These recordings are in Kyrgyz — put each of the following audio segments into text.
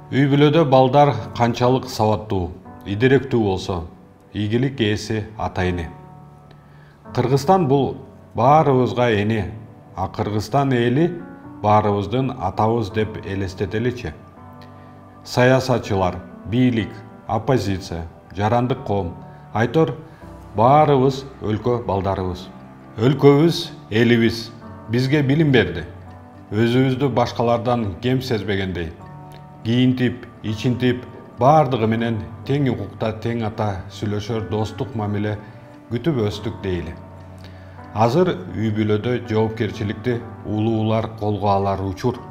Үй бүлөдө балдар канчалык сабаттуу, идеректүү болсо, ийгилик ээси ата-эне. Кыргызстан бул баарыбызга эне, а Кыргызстан эли баарыбыздын атабыз деп элестетеличи. Саясатчылар, бийлик, оппозиция, жарандык коом, айтор баарыбыз өлкө балдарыбыз. Өлкөбүз, элибиз бизге билим берди. Өзүбүздү башкалардан кем сезбегендей. Кийинтип, ичинтип, бардыгы менен тең укукта тең ата сүйлөшөр достук мамиле күтүп өстүк дейли. Азыр үй бүлөдө жоопкерчиликти улуулар колго алар учур.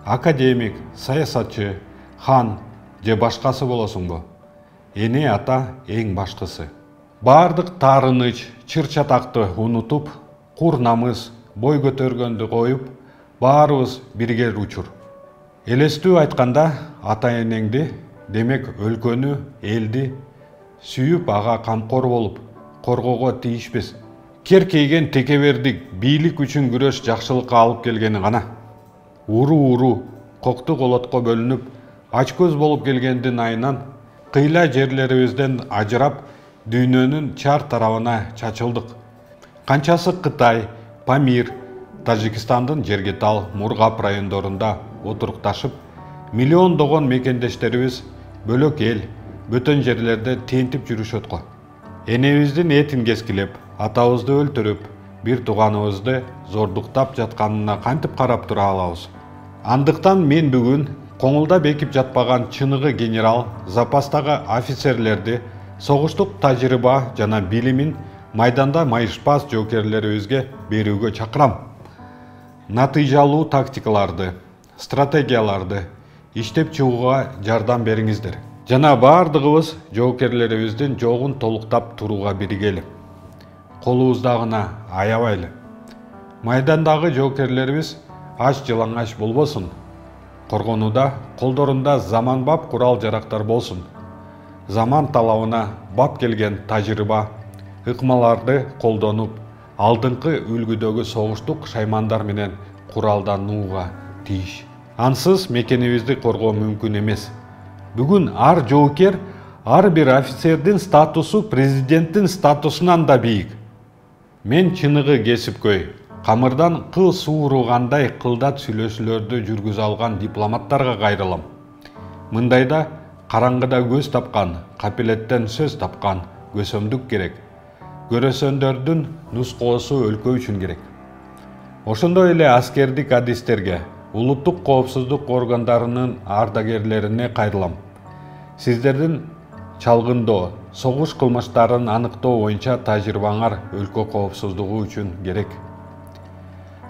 Академик, саясатчы, хан же башкасы болосуңбу? Эне ата эң башкысы. Бардык таарыныч, чыр-чатакты унутуп, кур намыс, бой көтөргөндү коюп, баарыбыз биргер учур. Элестүү айтканда ата-энеңди, демек өлкөнү, элди сүйүп ага камкор болуп, коргоого тийишпиз. Кер кейген текебердик бийлик үчүн күрөш жакшылыкка алып келгени гана. Уру кокту колотко бөлүнүп, ач көз болуп келгендин айынан кыйла жерлерибизден ажырап, дүйнөнүн чар тарабына чачылдык. Канчасы Кытай, Памир, Тажикстандын Жергетал, Мургап райондорунда отурукташып, миллиондогон мекендештерибиз бөлөк эл, бөтөн жерлерде тентип жүрүшөт го. Энебиздин этин кескилеп, атабызды өлтүрүп, бир тууганыбызды зордуктап жатканына кантип карап тура алабыз? Андыктан мен бүгүн коңулда бекип жатпаган чыныгы генерал, запастагы офицерлерди, согуштук тажрыйба жана билимин майданда майышпас жоокерлерибизге берүүгө чакырам. Натыйжалуу тактикаларды, стратегияларды иштеп чыгууга жардам бериңиздер. Жана бардыгыбыз жоокерлерибиздин жогун толуктап турууга биригели. Колубуздагына аябайлы. Майдандагы жоокерлерибиз ач жылаңач болбосун. Коргонууда колдорунда заманбап курал жарактар болсун. Заман талабына бап келген тажрыйба, ыкмаларды колдонуп, алдыңкы үлгүдөгү согуштук шаймандар менен куралданууга тийиш. Ансыз мекенибизди коргоо мүмкүн эмес. Бүгүн ар жоокер, ар бир офицердин статусу президенттин статусунан да бийик. Мен чыныгы кесипкөй, камырдан кыл сууругандай кылдат сүйлөшүүлөрдү жүргүзө алган дипломаттарга кайрылам. Мындайда караңгыда көз тапкан, капилеттен сөз тапкан көсөмдүк керек. Көрөсөндөрдүн нускоосу өлкө үчүн керек. Ошондой эле аскердик адистерге, улуттук коопсуздук органдарынын ардагерлерине кайрылам. Сиздердин чалгындоо, согуш кылмыштарын аныктоо боюнча тажрыйбаңар өлкө коопсуздугу үчүн керек.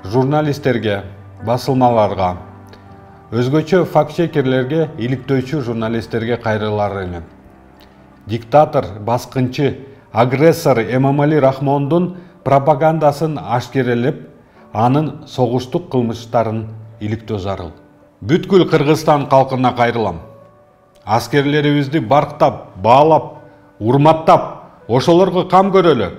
Журналисттерге, басылмаларга, өзгөчө факт-чекерлерге, иликтөөчү журналисттерге кайрылар элем. Диктатор, баскынчы, агрессор Эмомали Рахмондун пропагандасын ашкерелеп, анын согуштук кылмыштарын иликтөө зарыл. Бүткүл Кыргызстан калкына кайрылам. Аскерлерибизди барктап, баалап, урматтап, ошолорго кам көрөлү.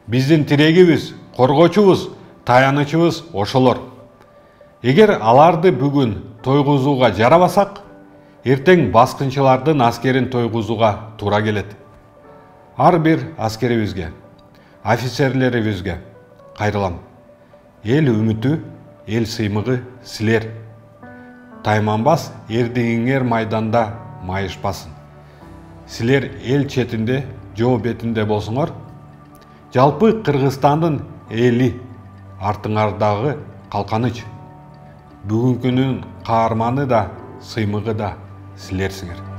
Биздин тирегибиз, коргоочубуз, таянычыбыз ошолор. Эгер аларды бүгүн тойгузууга жарабасак, эртең баскынчылардын аскерин тойгузууга туура келет. Ар бир аскерибизге, офицерлерибизге кайрылам. Эл үмүтү, эл сыймыгы силер. Тайманбас эрдигиңер майданда майышпасын. Силер эл четинде, жоо бетинде болсуңор, жалпы Кыргызстандын эли артыңардагы калканыч. Бүгүнкүнүн каарманы да, сыймыгы да силерсиңер.